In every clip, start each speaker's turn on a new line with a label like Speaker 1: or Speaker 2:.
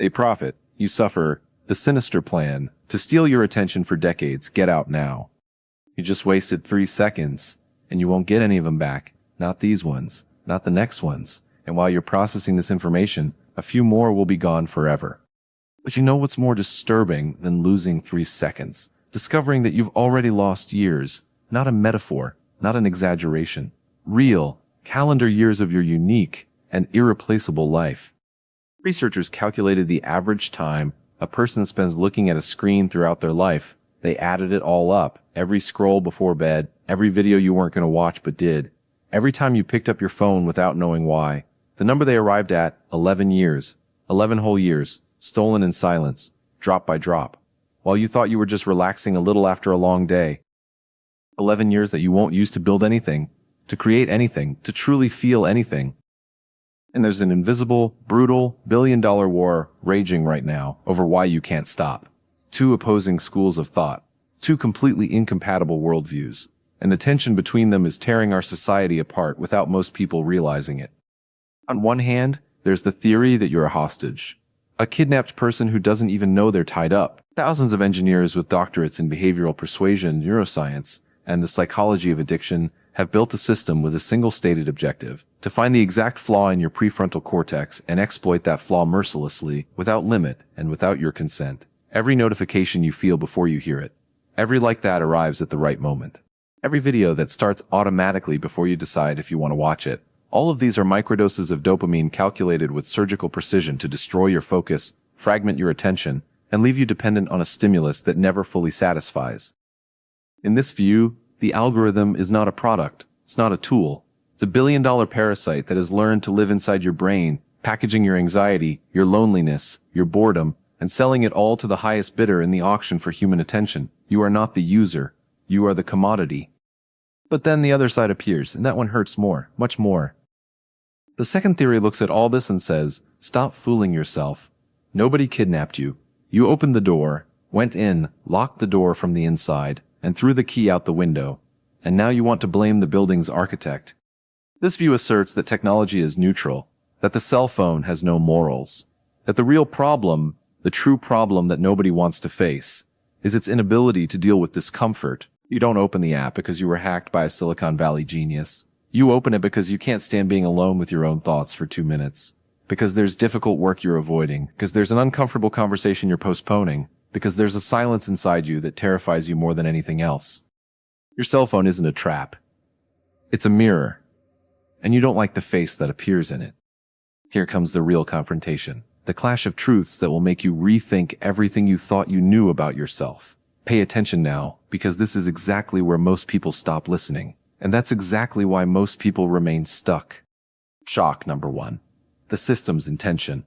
Speaker 1: They profit, you suffer. The sinister plan, to steal your attention for decades, get out now. You just wasted 3 seconds, and you won't get any of them back. Not these ones, not the next ones. And while you're processing this information, a few more will be gone forever. But you know what's more disturbing than losing 3 seconds? Discovering that you've already lost years. Not a metaphor, not an exaggeration. Real, calendar years of your unique and irreplaceable life. Researchers calculated the average time a person spends looking at a screen throughout their life. They added it all up. Every scroll before bed, every video you weren't going to watch but did, every time you picked up your phone without knowing why. The number they arrived at, 11 years. 11 whole years, stolen in silence, drop by drop. While you thought you were just relaxing a little after a long day. 11 years that you won't use to build anything, to create anything, to truly feel anything. And there's an invisible, brutal, billion-dollar war raging right now over why you can't stop. 2 opposing schools of thought, 2 completely incompatible worldviews, and the tension between them is tearing our society apart without most people realizing it. On one hand, there's the theory that you're a hostage, a kidnapped person who doesn't even know they're tied up. Thousands of engineers with doctorates in behavioral persuasion, neuroscience, and the psychology of addiction have built a system with a single stated objective: to find the exact flaw in your prefrontal cortex and exploit that flaw mercilessly, without limit and without your consent. Every notification you feel before you hear it. Every like that arrives at the right moment. Every video that starts automatically before you decide if you want to watch it. All of these are microdoses of dopamine calculated with surgical precision to destroy your focus, fragment your attention, and leave you dependent on a stimulus that never fully satisfies. In this view, the algorithm is not a product, it's not a tool. It's a billion-dollar parasite that has learned to live inside your brain, packaging your anxiety, your loneliness, your boredom, and selling it all to the highest bidder in the auction for human attention. You are not the user, you are the commodity. But then the other side appears, and that one hurts more, much more. The second theory looks at all this and says, stop fooling yourself. Nobody kidnapped you. You opened the door, went in, locked the door from the inside, and threw the key out the window. And now you want to blame the building's architect. This view asserts that technology is neutral, that the cell phone has no morals, that the real problem, the true problem that nobody wants to face, is its inability to deal with discomfort. You don't open the app because you were hacked by a Silicon Valley genius. You open it because you can't stand being alone with your own thoughts for 2 minutes. Because there's difficult work you're avoiding. Because there's an uncomfortable conversation you're postponing. Because there's a silence inside you that terrifies you more than anything else. Your cell phone isn't a trap. It's a mirror. And you don't like the face that appears in it. Here comes the real confrontation. The clash of truths that will make you rethink everything you thought you knew about yourself. Pay attention now, because this is exactly where most people stop listening. And that's exactly why most people remain stuck. Shock number 1. The system's intention.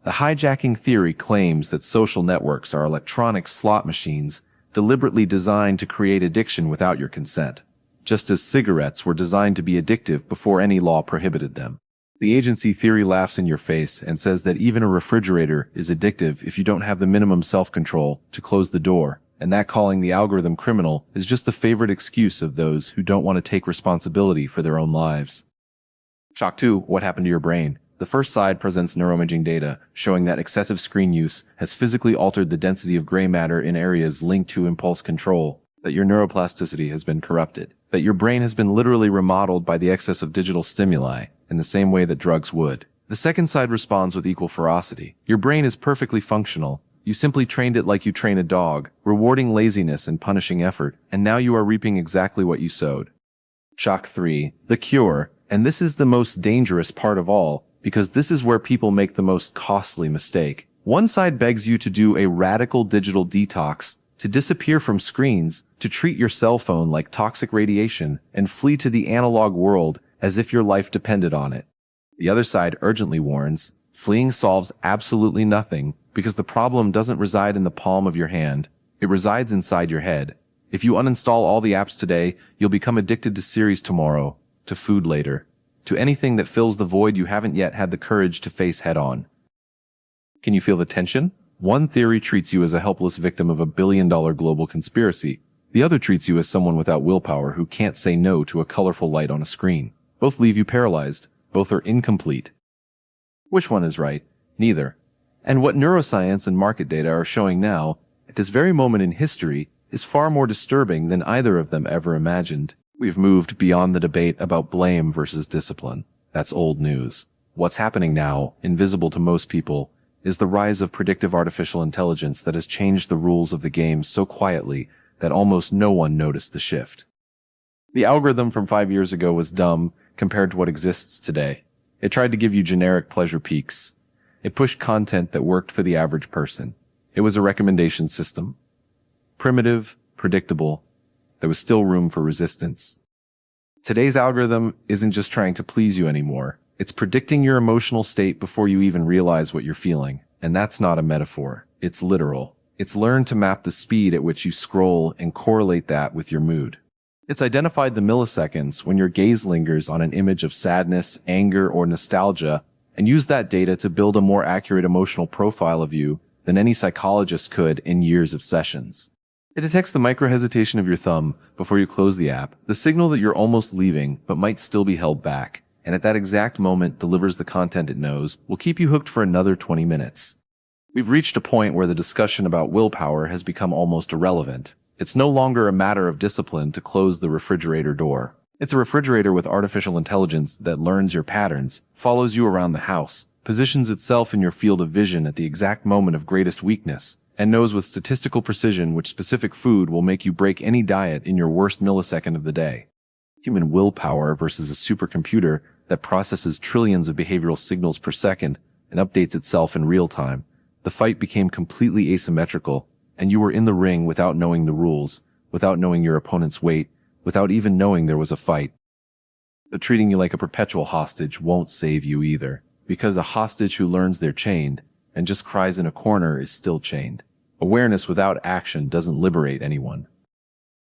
Speaker 1: The hijacking theory claims that social networks are electronic slot machines deliberately designed to create addiction without your consent, just as cigarettes were designed to be addictive before any law prohibited them. The agency theory laughs in your face and says that even a refrigerator is addictive if you don't have the minimum self-control to close the door, and that calling the algorithm criminal is just the favorite excuse of those who don't want to take responsibility for their own lives. Shock 2. What happened to your brain? The first side presents neuroimaging data showing that excessive screen use has physically altered the density of gray matter in areas linked to impulse control, that your neuroplasticity has been corrupted, that your brain has been literally remodeled by the excess of digital stimuli in the same way that drugs would. The second side responds with equal ferocity. Your brain is perfectly functional. You simply trained it like you train a dog, rewarding laziness and punishing effort, and now you are reaping exactly what you sowed. Shock 3. The cure. And this is the most dangerous part of all, because this is where people make the most costly mistake. One side begs you to do a radical digital detox, to disappear from screens, to treat your cell phone like toxic radiation, and flee to the analog world as if your life depended on it. The other side urgently warns, fleeing solves absolutely nothing, because the problem doesn't reside in the palm of your hand, it resides inside your head. If you uninstall all the apps today, you'll become addicted to series tomorrow, to food later, to anything that fills the void you haven't yet had the courage to face head-on. Can you feel the tension? One theory treats you as a helpless victim of a billion-dollar global conspiracy. The other treats you as someone without willpower who can't say no to a colorful light on a screen. Both leave you paralyzed. Both are incomplete. Which one is right? Neither. And what neuroscience and market data are showing now, at this very moment in history, is far more disturbing than either of them ever imagined. We've moved beyond the debate about blame versus discipline. That's old news. What's happening now, invisible to most people, is the rise of predictive artificial intelligence that has changed the rules of the game so quietly that almost no one noticed the shift. The algorithm from 5 years ago was dumb compared to what exists today. It tried to give you generic pleasure peaks. It pushed content that worked for the average person. It was a recommendation system. Primitive, predictable. There was still room for resistance. Today's algorithm isn't just trying to please you anymore. It's predicting your emotional state before you even realize what you're feeling. And that's not a metaphor. It's literal. It's learned to map the speed at which you scroll and correlate that with your mood. It's identified the milliseconds when your gaze lingers on an image of sadness, anger, or nostalgia, and used that data to build a more accurate emotional profile of you than any psychologist could in years of sessions. It detects the micro-hesitation of your thumb before you close the app, the signal that you're almost leaving but might still be held back, and at that exact moment delivers the content it knows will keep you hooked for another 20 minutes. We've reached a point where the discussion about willpower has become almost irrelevant. It's no longer a matter of discipline to close the refrigerator door. It's a refrigerator with artificial intelligence that learns your patterns, follows you around the house, positions itself in your field of vision at the exact moment of greatest weakness, and knows with statistical precision which specific food will make you break any diet in your worst millisecond of the day. Human willpower versus a supercomputer that processes trillions of behavioral signals per second and updates itself in real time. The fight became completely asymmetrical, and you were in the ring without knowing the rules, without knowing your opponent's weight, without even knowing there was a fight. But treating you like a perpetual hostage won't save you either, because a hostage who learns they're chained and just cries in a corner is still chained. Awareness without action doesn't liberate anyone.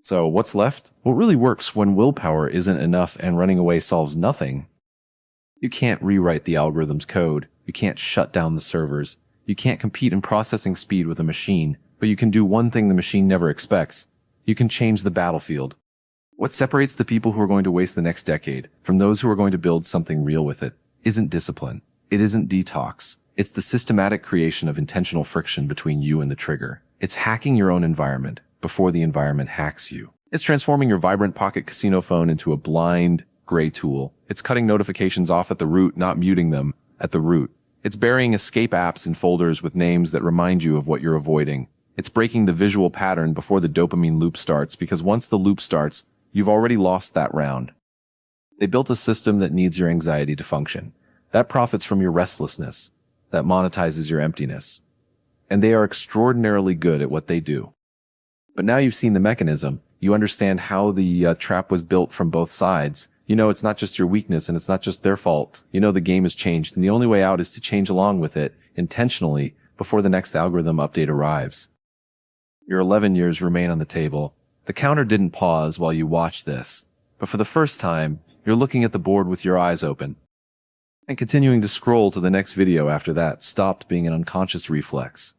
Speaker 1: So what's left? What really works when willpower isn't enough and running away solves nothing? You can't rewrite the algorithm's code. You can't shut down the servers. You can't compete in processing speed with a machine, but you can do one thing the machine never expects. You can change the battlefield. What separates the people who are going to waste the next decade from those who are going to build something real with it isn't discipline. It isn't detox. It's the systematic creation of intentional friction between you and the trigger. It's hacking your own environment before the environment hacks you. It's transforming your vibrant pocket casino phone into a blind, gray tool. It's cutting notifications off at the root, not muting them at the root. It's burying escape apps in folders with names that remind you of what you're avoiding. It's breaking the visual pattern before the dopamine loop starts, because once the loop starts, you've already lost that round. They built a system that needs your anxiety to function. That profits from your restlessness. That monetizes your emptiness. And they are extraordinarily good at what they do. But now you've seen the mechanism. You understand how the trap was built from both sides. You know it's not just your weakness and it's not just their fault. You know the game has changed, and the only way out is to change along with it, intentionally, before the next algorithm update arrives. Your 11 years remain on the table. The counter didn't pause while you watched this, but for the first time, you're looking at the board with your eyes open. And continuing to scroll to the next video after that stopped being an unconscious reflex.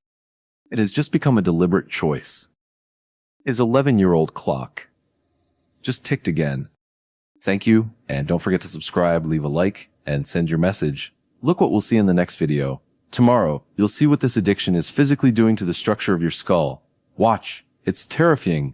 Speaker 1: It has just become a deliberate choice. His 11-year-old clock just ticked again. Thank you, and don't forget to subscribe, leave a like, and send your message. Look what we'll see in the next video. Tomorrow, you'll see what this addiction is physically doing to the structure of your skull. Watch. It's terrifying.